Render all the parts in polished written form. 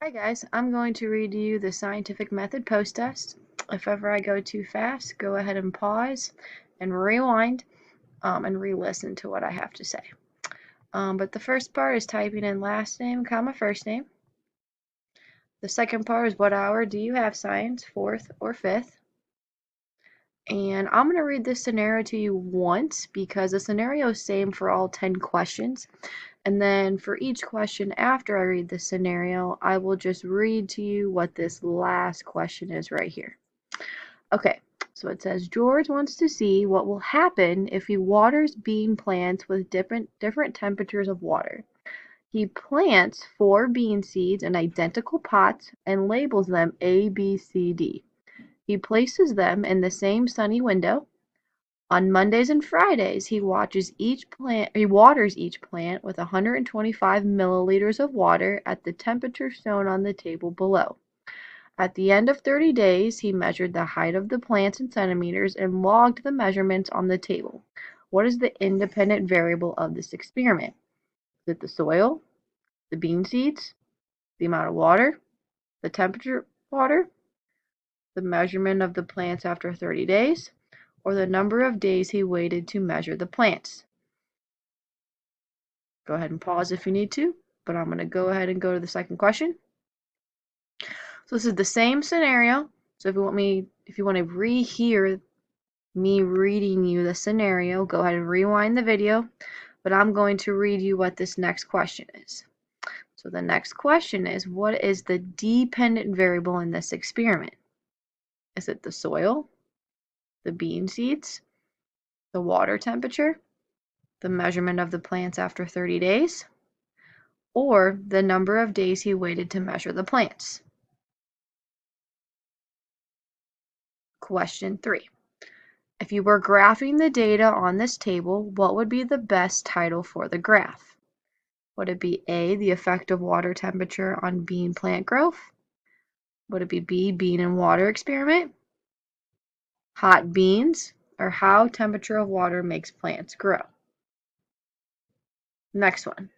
Hi guys, I'm going to read you the scientific method post test. If ever I go too fast, go ahead and pause and rewind and re-listen to what I have to say. But the first part is typing in last name, comma, first name. The second part is what hour do you have science, fourth or fifth? And I'm going to read this scenario to you once because the scenario is same for all 10 questions. And then for each question after I read the scenario, I will just read to you what this last question is right here. Okay, so it says George wants to see what will happen if he waters bean plants with different temperatures of water. He plants 4 bean seeds in identical pots and labels them A, B, C, D. He places them in the same sunny window. On Mondays and Fridays, he waters each plant with 125 milliliters of water at the temperature shown on the table below. At the end of 30 days, he measured the height of the plants in centimeters and logged the measurements on the table. What is the independent variable of this experiment? Is it the soil, the bean seeds, the amount of water, the temperature of water, the measurement of the plants after 30 days, or the number of days he waited to measure the plants? Go ahead and pause if you need to, but I'm going to go ahead and go to the second question. So this is the same scenario. So if you want to rehear me reading you the scenario, go ahead and rewind the video, but I'm going to read you what this next question is. So the next question is, what is the dependent variable in this experiment? Is it the soil, the bean seeds, the water temperature, the measurement of the plants after 30 days, or the number of days he waited to measure the plants? Question 3. If you were graphing the data on this table, what would be the best title for the graph? Would it be A, the effect of water temperature on bean plant growth? Would it be B, bean and water experiment? Hot beans? Or how temperature of water makes plants grow? Next one.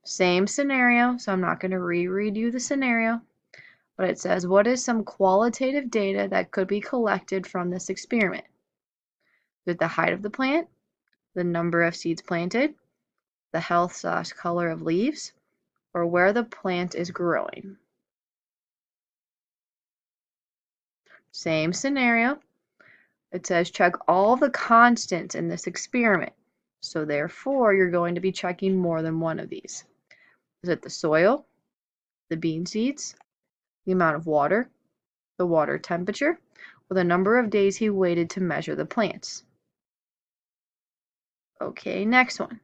Same scenario, so I'm not going to reread you the scenario, but it says, what is some qualitative data that could be collected from this experiment? Is it the height of the plant, the number of seeds planted, the health/color of leaves, or where the plant is growing? Same scenario. It says check all the constants in this experiment. So therefore, you're going to be checking more than one of these. Is it the soil, the bean seeds, the amount of water, the water temperature, or the number of days he waited to measure the plants? Okay, next one.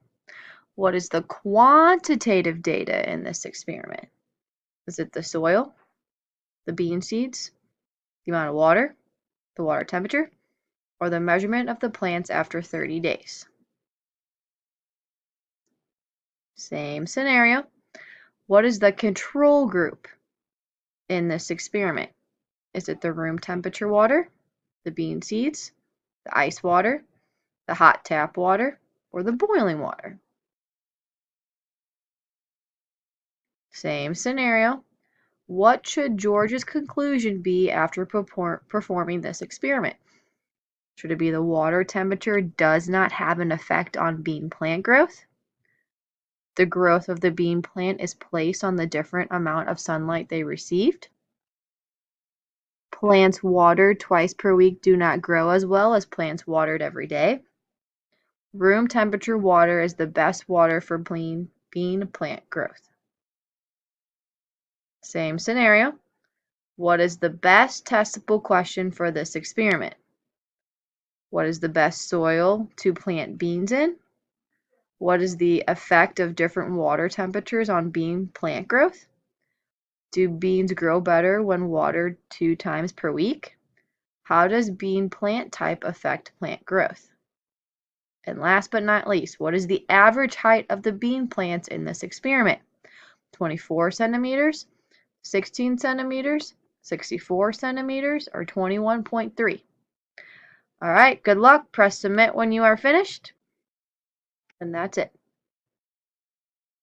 What is the quantitative data in this experiment? Is it the soil, the bean seeds, the amount of water, the water temperature, or the measurement of the plants after 30 days? Same scenario. What is the control group in this experiment? Is it the room temperature water, the bean seeds, the ice water, the hot tap water, or the boiling water? Same scenario. What should George's conclusion be after performing this experiment? Should it be the water temperature does not have an effect on bean plant growth? The growth of the bean plant is placed on the different amount of sunlight they received? Plants watered twice per week do not grow as well as plants watered every day? Room temperature water is the best water for bean plant growth. Same scenario. What is the best testable question for this experiment? What is the best soil to plant beans in? What is the effect of different water temperatures on bean plant growth? Do beans grow better when watered 2 times per week? How does bean plant type affect plant growth? And last but not least, what is the average height of the bean plants in this experiment? 24 centimeters, 16 centimeters, 64 centimeters, or 21.3? All right, good luck. Press submit when you are finished. And that's it.